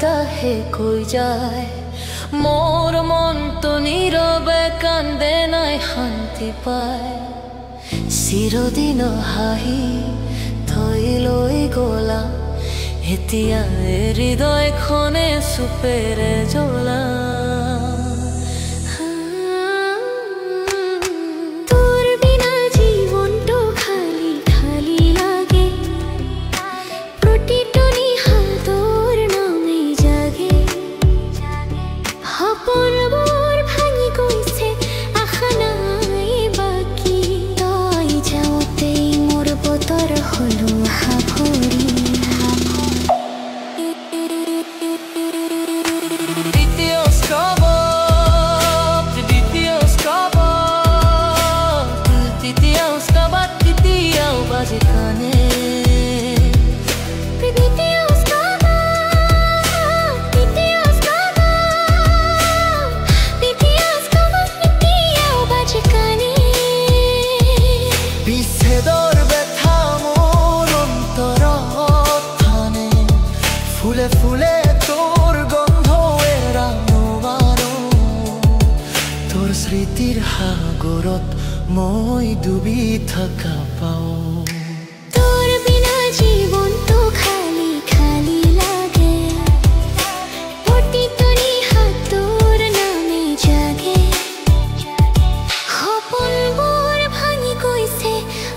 বতাহে কৈ যায় মোৰ মনটো নীৰৱে কান্দে নাই শান্তি পায় চিৰদিন হাঁহি থৈ লৈ গলা এতিয়া হৃদয়খনে চুপেৰে জ্বলা ফুলে ফুলে তোৰ গন্ধ এড়ানো মানো তোৰ স্মৃতিৰ সাগৰত মই ডুবি থাকা পাও তোৰ বিনা জীবনটো খালি খালি লাগে প্ৰতিটো নিশাত তোৰ নামে জাগে সপোনবোৰ ভাঙি গৈছে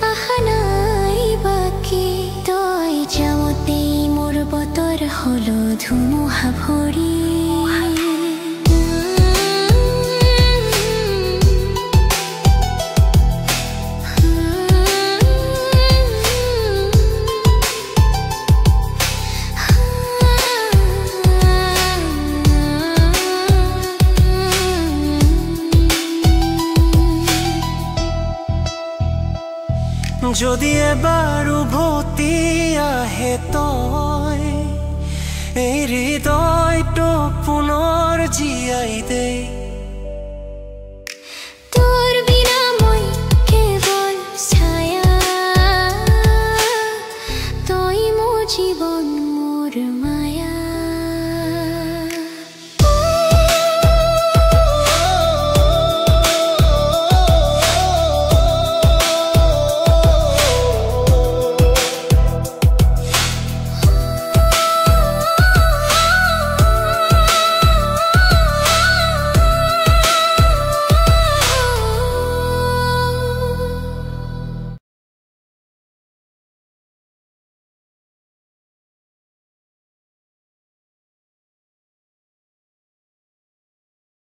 আশা নাই বাকী তই যাওঁতেই মোৰ বতৰ হলো ধুমুহা ভৰি যদি এবাৰ উভতি আহে তই এই হৃদয়টো পুনৰ জীয়াই দে